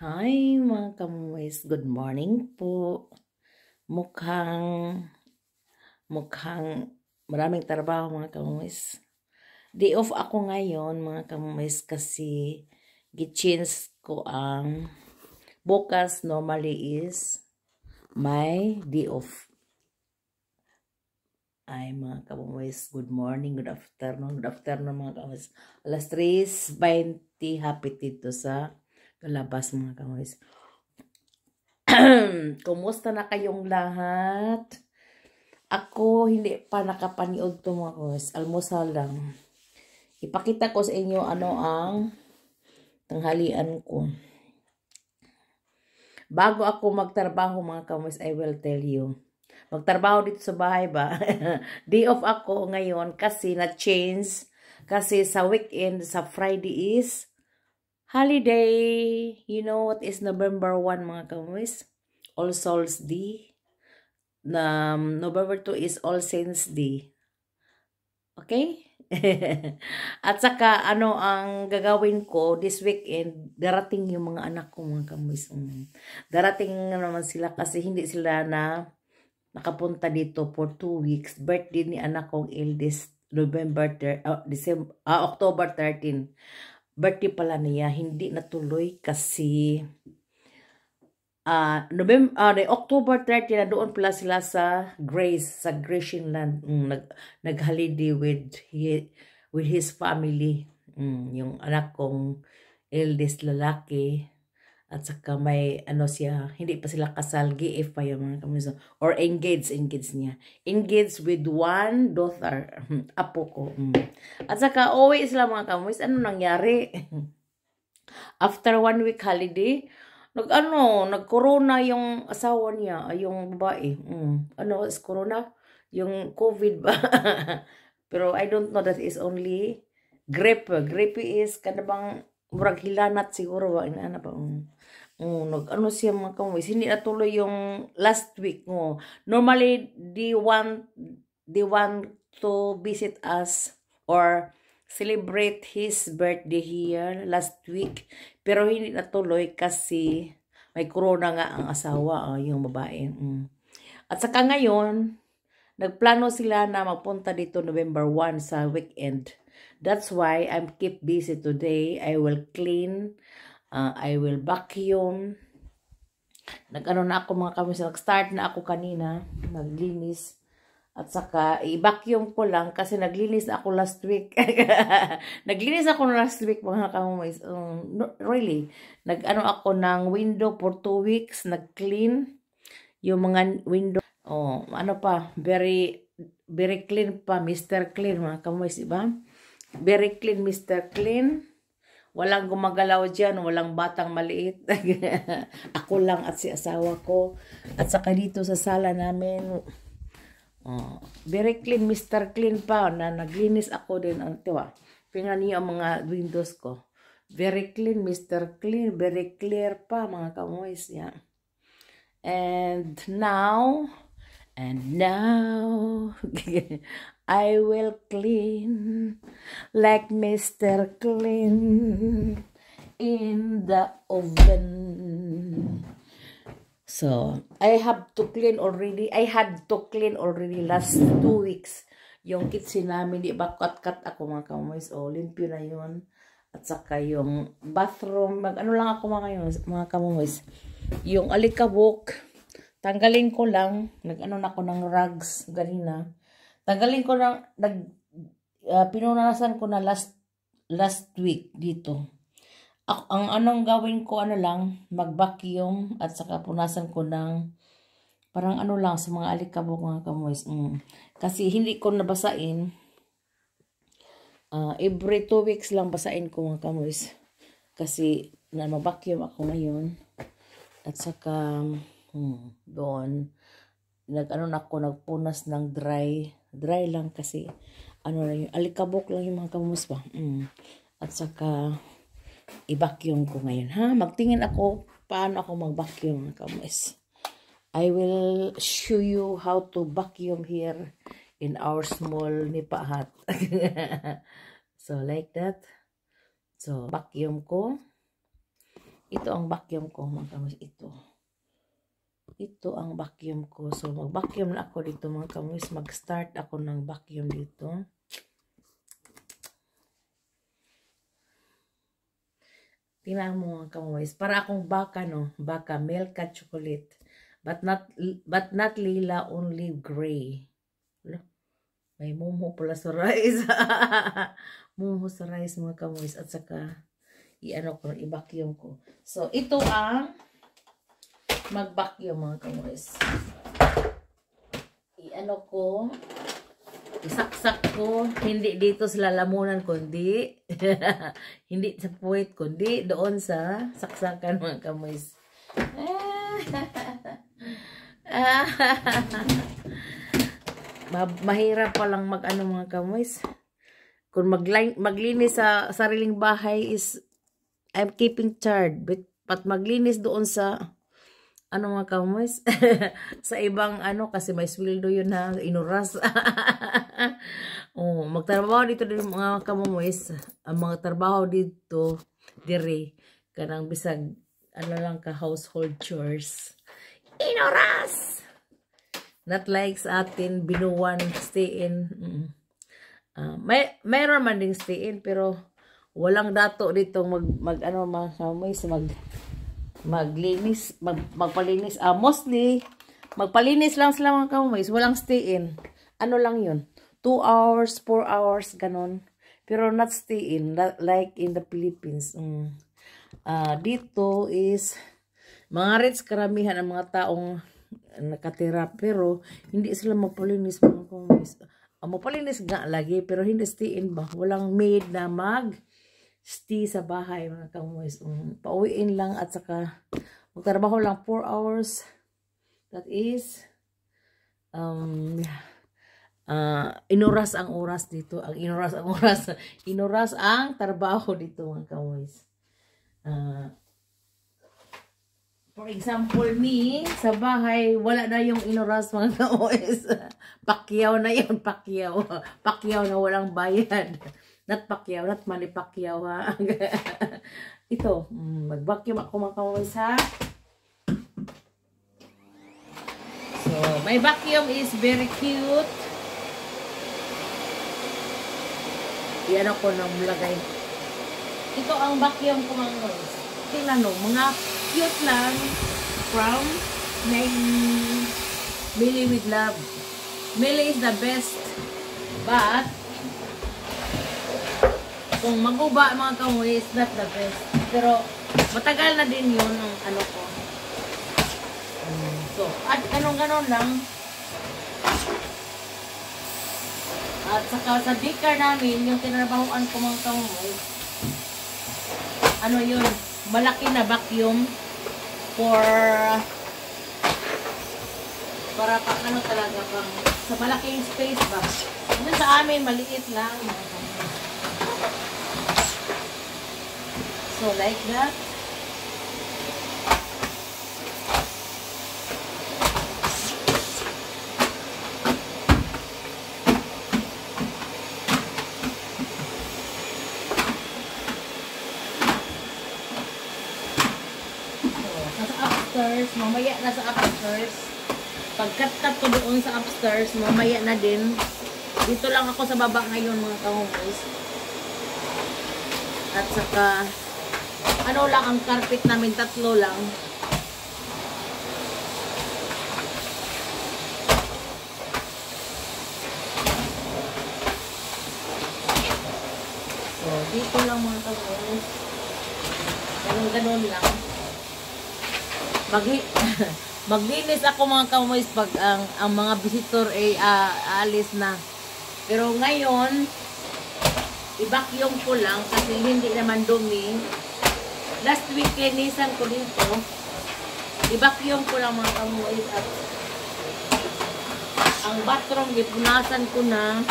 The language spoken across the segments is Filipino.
Hi mga kamuwis, good morning po. Mukhang, mukhang maraming trabaho mga kamuwis. Day off ako ngayon mga kamuwis kasi gi-change ko ang bukas normally is my day off. Ay mga kamuwis, good morning, good afternoon mga kamuwis. Alas 3:20 hapit dito sa labas mga kamuwis. Kumusta na kayong lahat? Ako hindi pa nakapaniod to mga kamuwis. Almusal lang. Ipakita ko sa inyo ano ang tanghalian ko. Bago ako magtrabaho mga kamuwis, I will tell you. Magtrabaho dito sa bahay ba? Day off ako ngayon kasi na-change. Kasi sa weekend, sa Friday is holiday. You know what is November 1 mga kamuwis? All Souls Day. November 2 is All Saints Day. Okay? At saka, ano ang gagawin ko this weekend, darating yung mga anak ko, mga kamuwis. Darating naman sila kasi hindi sila nakapunta dito for 2 weeks. Birthday ni anak kong eldest, October 13. Birthday pala niya, hindi natuloy kasi October 30 na doon pala sila sa Grecian land. Nag-holiday with his family. Yung anak kong eldest lalaki. At saka may ano siya, hindi pa sila kasal, GF pa yung mga kamuso. Or engaged niya. Engaged with one daughter, apo ko. At saka uwi sila mga kamuso. Ano nangyari? After 1 week holiday, nag-corona yung asawa niya, yung babae. Ano is corona? Yung COVID ba? Pero I don't know, that is only gripe. Gripe is kanabang murag hilanat siguro ba ina ba. Nag-ano siya mga kamuwis, hindi natuloy yung last week mo. Normally they want to visit us or celebrate his birthday here last week. Pero hindi natuloy kasi may corona nga ang asawa, yung babae. At saka ngayon, nagplano sila na magpunta dito November 1 sa weekend. That's why I'm keep busy today. I will clean, I will vacuum. Nag-ano na ako mga kamuwis, nag-start na ako kanina, naglinis. At saka, i-vacuum ko lang kasi naglinis ako last week. Naglinis ako last week mga kamuwis. Really. Nag-ano ako ng window for 2 weeks. Nag-clean yung mga window. Ano pa, very clean pa, Mr. Clean mga kamuwis, diba? Very clean, Mr. Clean. Walang gumagalaw dyan, walang batang maliit. Ako lang at si asawa ko. At saka dito sa sala namin, very clean, Mr. Clean pa, na naglinis ako din. Tingnan niyo ang mga windows ko. Very clean, Mr. Clean, very clear pa, mga kamuwis. Yeah. And now, I will clean like Mr. Clean in the oven. So, I had to clean already last 2 weeks. Yung kitchen namin, di ba, cut ako mga kamuwis. Limpyo na yun. At saka yung bathroom, ano lang ako mga kamuwis. Yung alikabok, tanggalin ko lang. Nag-ano na ako ng rugs ganina. Tanggalin ko lang, pinunasan ko na last week dito. Ang anong gawin ko, mag-vacuum at saka punasan ko ng parang lang sa mga alikabok mga kamuwis. Kasi hindi ko nabasain. Every 2 weeks lang basain ko mga kamuwis. Kasi mag-vacuum ako ngayon. At saka doon nagpunas ng dry lang kasi lang yung alikabok lang yung mga kamuwis ba. At saka i-vacuum ko ngayon. Magtingin ako paano ako mag-vacuum mga kamuwis. I will show you how to vacuum here in our small nipa hut. So like that. So vacuum ko. Ito ang vacuum ko, mga kamoys. Ito ang vacuum ko. So, mag-vacuum na ako dito, mga kamoys. Mag-start ako ng vacuum dito. Tingnan mo, mga kamoys. Para akong baka, no? Baka, milk at chocolate. But not lila, only gray. May mumo pala sa rice. Mumo sa rice, mga kamoys. At saka, i-vacuum ko. So, ito ang mag-vacuum, mga kamoys. Isaksak ko, hindi dito sa lalamunan, kundi, hindi sa puwit, kundi doon sa saksakan, mga kamoys. Mahirap palang mga kamoys. Kung maglinis sa sariling bahay is I'm keeping charred. But maglinis doon sa mga kamoys sa ibang kasi may sweldo yun na inuras. Magtrabaho dito din mga kamoys. Ang mga trabaho dito dire kanang bisag lang ka household chores. Inuras! Not like sa atin, binuwan, stay in. Mayroon man ding stay in, pero walang dato dito mga kamoys, maglinis, magpalinis. Mostly, magpalinis lang sila mga kamoys, walang stay in. Lang yun? 2 hours, 4 hours, ganon. Pero not stay in, like in the Philippines. Dito is, mga rich karamihan ang mga taong nakatira, pero hindi sila magpalinis mga kamoys. Magpalinis nga lagi, pero hindi stay in ba? Walang maid na stay sa bahay mga kamoys. Pauwiin lang at saka magtrabaho lang 4 hours. That is inuras ang oras dito. Inuras ang trabaho dito mga kamoys. For example, me, sa bahay, wala na yung inuras mga kamoys. Pakyaw na yun, pakyaw. Pakyaw na walang bayad. Not Pacquiao, not Manny Pacquiao, ha. Ito, mag-vacuum ako mga kamoys, ha. So, my vacuum is very cute. Yan ako nang lagay. Ito ang vacuum ko mga kamoys. Tingnan mo, mga cute lang from Millie with Love. Millie is the best, but kung mag-uba mga kamoy, is not the best. Pero, matagal na din yun ang ko. So, at ganon lang. At saka sa daycare namin, yung tinrabahoan ko mga kamoy, yun, malaki na vacuum for para talaga pang sa malaking space ba. Sa amin, maliit lang mga kamoy. So, like that. Mamaya na sa upstairs. Pagkat-kat ko doon sa upstairs, mamaya na din. Dito lang ako sa baba ngayon mga kamoys. At saka, lang ang carpet namin, 3 lang. So, dito lang mga kamoys. Ganon lang. Maglinis ako mga kamoys pag ang mga visitor ay aalis na. Pero ngayon, i-vacuum ko lang kasi hindi naman dumi. Last week, linisan ko dito. I-vacuum ko lang mga kamoys at ang bathroom, ipunasan ko na.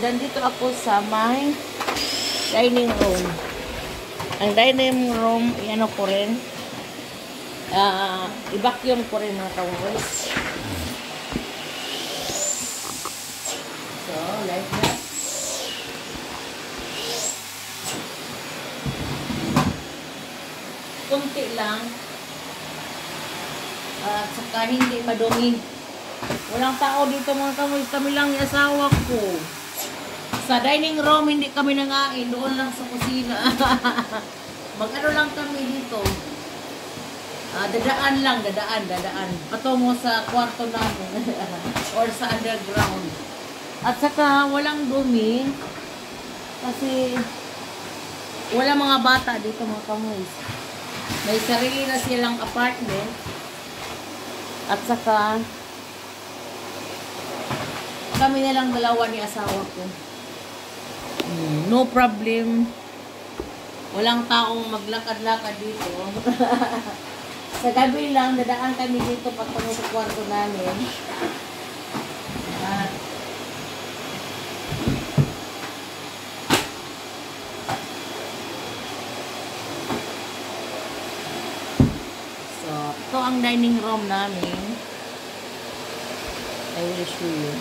Nandito ako sa my dining room. Ang dining room, i-ano ko rin, i-vacuum ko rin mga kaways. So, like that. Kunti lang. At saka hindi madumi. Walang tao dito mga kaways. Kami lang yung asawa ko. Sa dining room, hindi kami nangain. Doon lang sa kusina. Mag-ano lang kami dito. Dadaan lang, dadaan. Patungo sa kwarto namin. Or sa underground. At saka, walang dumi. Kasi, wala mga bata dito mga kamuis. May sarili na silang apartment. At saka, kami na lang dalawa ni asawa ko. No problem. Walang taong maglakad-lakad dito. Sa gabi lang, dadaan kami dito patungo sa kwarto namin. So, ito ang dining room namin. I will show you.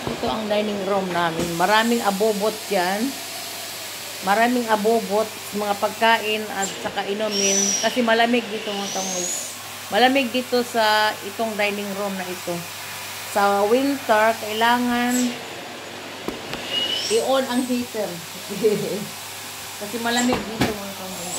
Ito ang dining room namin. Maraming abobot dyan. Maraming abobot, mga pagkain at saka inumin. Kasi malamig dito mga kamoy. Malamig dito sa itong dining room na ito. Sa winter, kailangan i-on ang heater. Kasi malamig dito mga kamoy.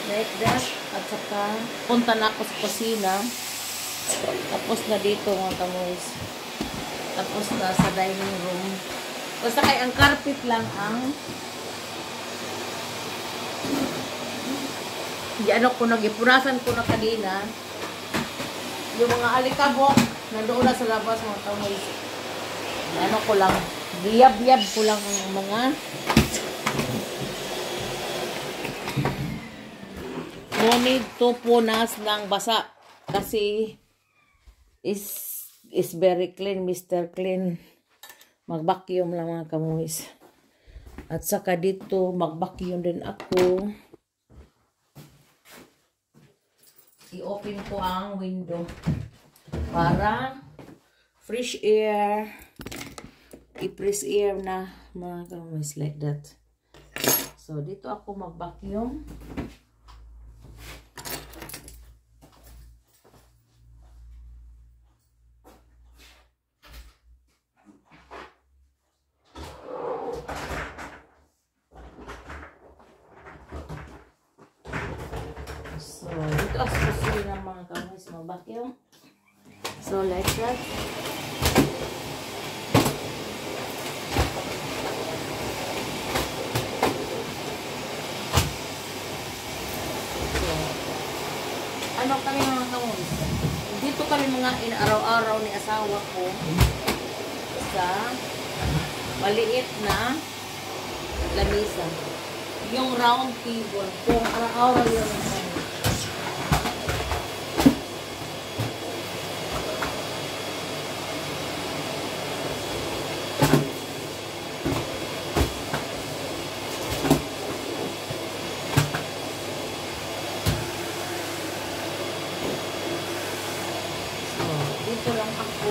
Like that. At saka, punta na ako sa kusina. Tapos na dito mga kamoys. Tapos na sa dining room. Basta kay ang carpet lang ang ano ko, nagipurasan ko na kanina. Yung mga alikabok, nandoon na sa labas mga kamoys. Ano ko lang, biyab-biyab ko lang ang mga no need to punas ng basa kasi is very clean, Mr. Clean. Mag-vacuum lang mga kamuis. At saka dito mag-vacuum din ako. I-open ko ang window para fresh air, i-press air na mga kamuis, like that. So dito ako mag-vacuum. So, dito as kusina ng mga kamoys, mag-vacuum. So, like that. So, ano kami mga kamoys? Dito kami mga araw-araw ni asawa ko sa maliit na lamisa. Yung round table. Kung araw-araw yun. Dito lang ako.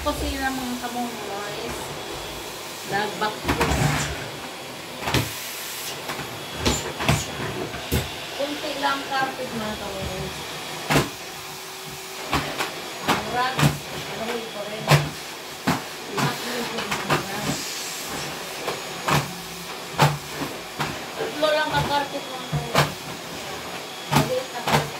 kusina mga kamumoys. Nag-vacuum. Kunti lang carpet mga kamumoys. Ang rug, ano ko rin. Vacuum ko rin na. Tatlo lang ka carpet mga kamumoys. Maliit na carpet.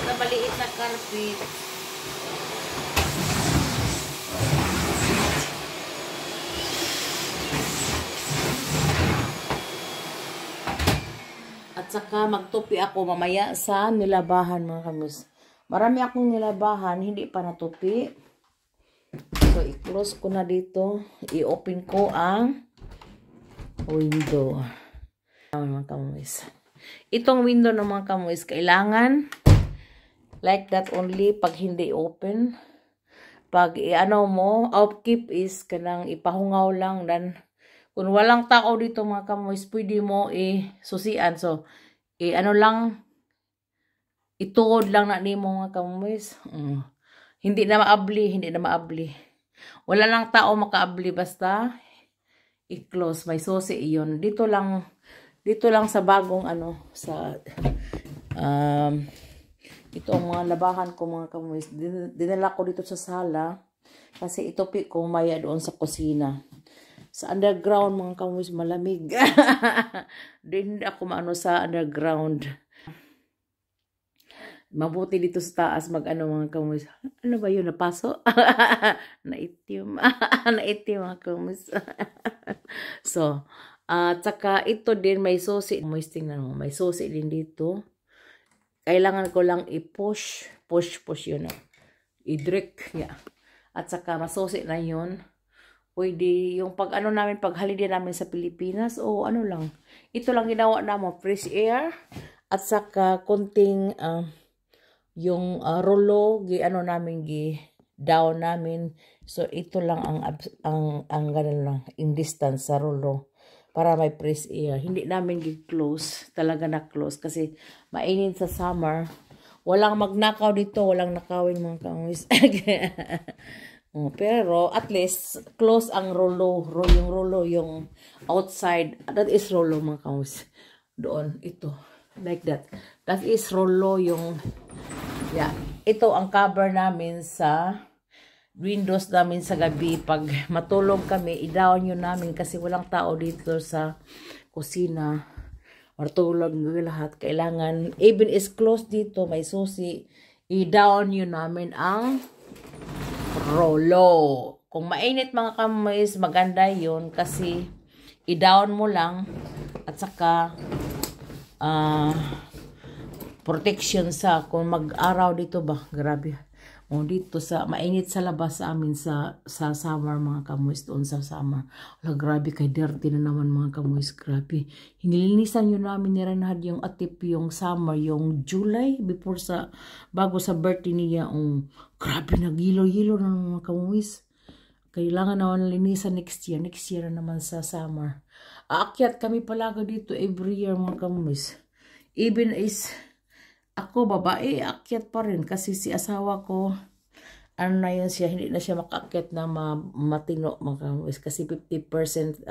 Na maliit na carpet. At saka magtupi ako mamaya sa nilabahan mga kamus. Marami akong nilabahan, hindi pa natupi. So, i-close ko na dito. I-open ko ang window. Mga kamus. Itong window ng mga kamus, kailangan like that only pag hindi open. Pag ano mo, upkeep is kanang ipahungaw lang. Dan, kung walang tao dito mga kamoys, pwede mo susian. So, ano lang, ituod lang na ni mo mga kamoys. Hindi na maabli. Wala lang tao makaabli, basta i-close. May susi iyon. Dito lang sa bagong ano, sa ito ang mga labahan ko mga kamoys. Dinala ko dito sa sala kasi itupi ko maya doon sa kusina. Sa underground mga kamoys malamig. Hindi ako maano sa underground. Mabuti dito sa taas mag-ano mga kamoys. Ano ba yun? Napaso? Naitim. Naitim mga kamoys. So, tsaka ito din may susi. Tingnan mo, may susi din dito. Kailangan ko lang i-push yun. I-direct. Yeah. At saka masusi na yun. Pwede yung pag ano namin, pag holiday namin sa Pilipinas, o ano lang. Ito lang ginawa namin, fresh air. At saka konting yung rolo, ano namin, down namin. So ito lang ang ganun lang, in distance sa rolo. Para may fresh air. Hindi namin gi-close. Talaga na-close. Kasi mainit sa summer. Walang magnakaw dito. Walang nakawin mga kamoys. Pero at least close ang rolo. Yung rolo. Yung outside. That is rolo mga kamoys. Doon. Ito. Like that. That is rolo yung... Yeah. Ito ang cover namin sa... windows namin sa gabi. Pag matulog kami, i-down yun namin kasi walang tao dito sa kusina. Matulog lahat. Kailangan, even is closed dito, may susi, i-down yun namin ang rolo. Kung mainit mga kamoys, maganda yun kasi i-down mo lang at saka protection sa kung mag-araw dito ba. Grabe. Dito sa mainit sa labas sa amin sa summer mga kamoys doon sa summer. Wala, grabe kay dirty na naman mga kamoys, grabe. Hinilinisan yun namin ni Renhad yung atip yung summer, yung July before bago sa birthday niya. Grabe nagilo-hilo na mga kamoys. Kailangan naman linisan next year na naman sa summer. Aakyat kami palaga dito every year mga kamoys. Even is ako, babae, akyat pa rin. Kasi si asawa ko, ano na yun siya, hindi na siya makakyat na matino. Kasi 50%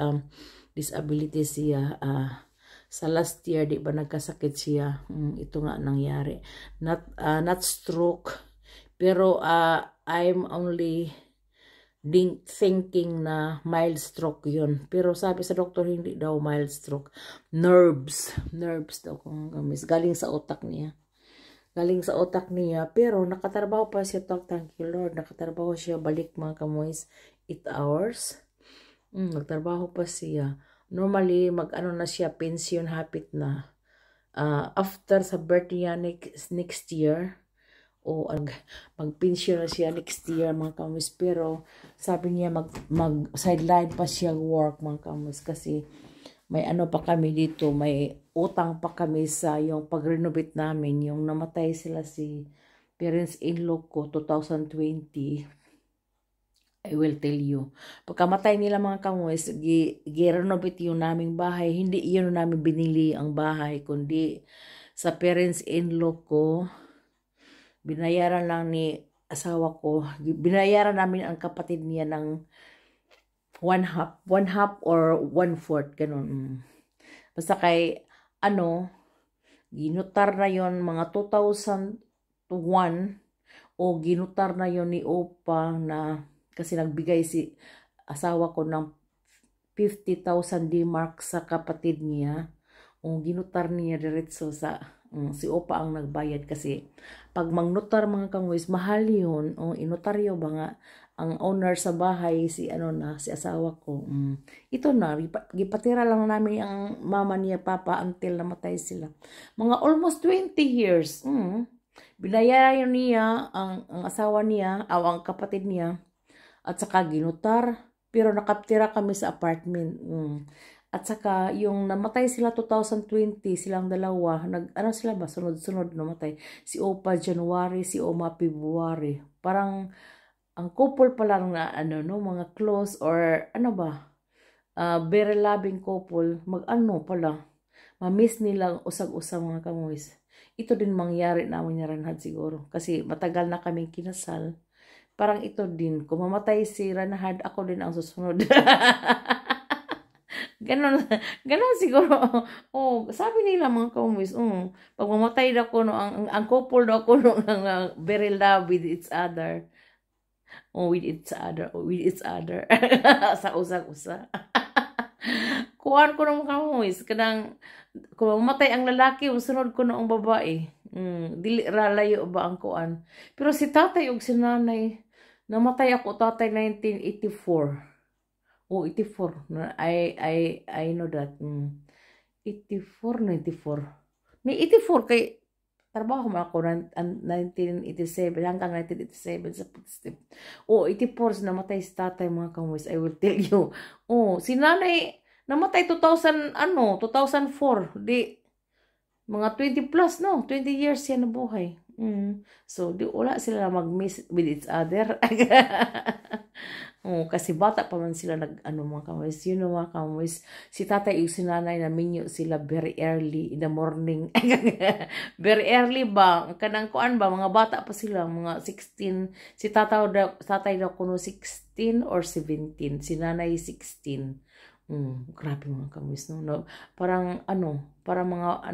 disability siya. Sa last year, di ba nagkasakit siya? Ito nga nangyari. Not stroke. Pero I'm only thinking na mild stroke yun. Pero sabi sa doktor, hindi daw mild stroke. Nerves daw kung gamis. Galing sa utak niya. Pero nakatrabaho pa siya, thank you Lord, nakatrabaho siya balik mga kamoys, 8 hours. Nagtrabaho pa siya. Normally, mag-ano na siya, pension habit na. After sa birthday niya next year, mag-pension na siya next year mga kamoys. Pero sabi niya, mag-sideline pa siya work mga kamoys kasi may ano pa kami dito, may utang pa kami sa yung pag-renovate namin, yung namatay sila si parents-in-law ko, 2020, I will tell you. Pagkamatay nila mga kamoys, gi-renovate yung naming bahay. Hindi yun namin binili ang bahay, kundi sa parents-in-law ko, binayaran lang ni asawa ko. Binayaran namin ang kapatid niya ng one half or one fourth, ganun. Basta kay, ginutar na yon mga 2001 o ginutar na yon ni Opa na kasi nagbigay si asawa ko ng 50,000 D-mark sa kapatid niya. O ginutar niya diretso sa si Opa ang nagbayad kasi pag magnotar mga kamoys, mahal yun. O inotaryo ba nga ang owner sa bahay si asawa ko. Ito na gipatira lang namin ang mama niya papa until namatay sila. Mga almost 20 years. Binayaran niya ang asawa niya o ang kapatid niya at saka ginutar, pero nakaptira kami sa apartment. At saka yung namatay sila 2020, silang dalawa, sila ba sunod-sunod namatay. Si Opa January, si Oma February. Parang ang couple pa lang na mga close or very loving couple, pala. Ma-miss nilang usag-usang mga kamoys. Ito din mangyari namin ni Ranhad siguro kasi matagal na kaming kinasal. Parang ito din, kung mamatay si Ranhad, ako din ang susunod. Ganon siguro. Sabi nila mga kamoys, pag mamatay daw ko, ang couple daw ko very love with each other. With each other. Sa usag-usa. Kuhaan ko ng kamoys, kung mamatay ang lalaki, sunod ko na ang babae. Dili ralayo ba ang kuan. Pero si tatay o si nanay, namatay ako tatay 1984. 84. I know that. 84, 94. May 84 kay trabaho mo ako 1987 hanggang 1987 sa footstep. 84 namatay si tatay mga kamoys. I will tell you. Si nanay namatay 2004. Di mga 20 plus, 20 years yan na buhay. So, wala sila mag-miss with each other. Kasi bata pa man sila mga kamoys. Mga kamoys, si tatay yung sinanay na minyo sila very early in the morning. Very early ba? Kanang kuan ba? Mga bata pa sila, mga 16. Si tatay daw kuno 16 or 17. Si nanay 16. Grabe mga kamoys, no? Parang parang mga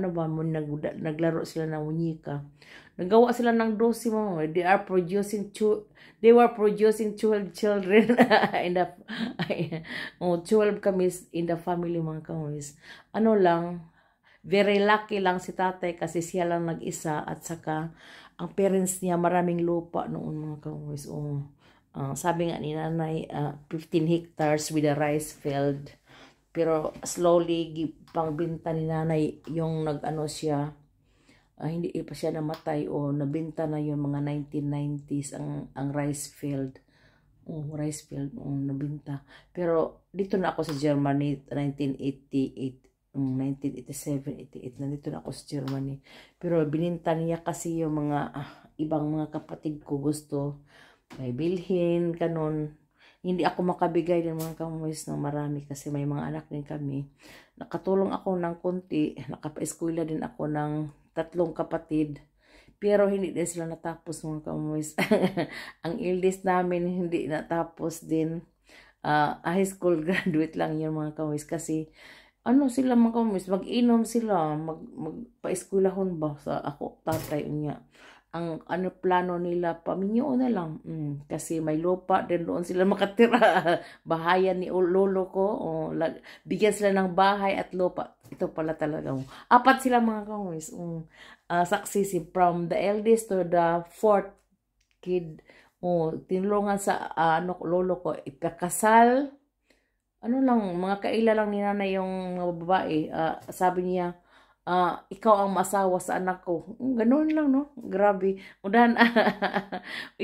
naglaro sila ng munyika. Nagawa sila ng 12 mga. They were producing 12 children in the 12 kami in the family mga kamoys. Very lucky lang si tatay kasi siya lang nag-isa at saka ang parents niya maraming lupa noon mga kamoys. Sabi nga ni nanay, 15 hectares with a rice field. Pero slowly pangbenta ni nanay yung siya, hindi pa siya namatay o nabenta na yung mga 1990s ang rice field. Rice field nabenta. Pero dito na ako sa Germany 1988, 1987, 88 nandito na ako sa Germany. Pero bininta niya kasi yung mga ibang mga kapatid ko gusto may bilhin kanon. Hindi ako makabigay ng mga kamoys ng marami kasi may mga anak din kami. Nakatulong ako ng konti. Nakapa-eskwela din ako ng 3 kapatid. Pero hindi din sila natapos mga kamoys. Ang eldest namin hindi natapos din. High school graduate lang yun mga kamoys. Kasi sila mga kamoys, mag-inom sila. Magpa-eskwelahon ba sa ako tatay niya. Ang plano nila, paminyo na lang. Kasi may lupa din doon sila makatira. Bahayan ni lolo ko. Bigyan sila ng bahay at lupa. Ito pala talaga. 4 sila mga kamoys. Successive from the eldest to the 4th kid. Tinulungan sa lolo ko. Ipakasal. Mga kaila lang ni nanay yung mga babae. Sabi niya, ikaw ang masawa sa anak ko. Ganun lang, no? Grabe. Udahan,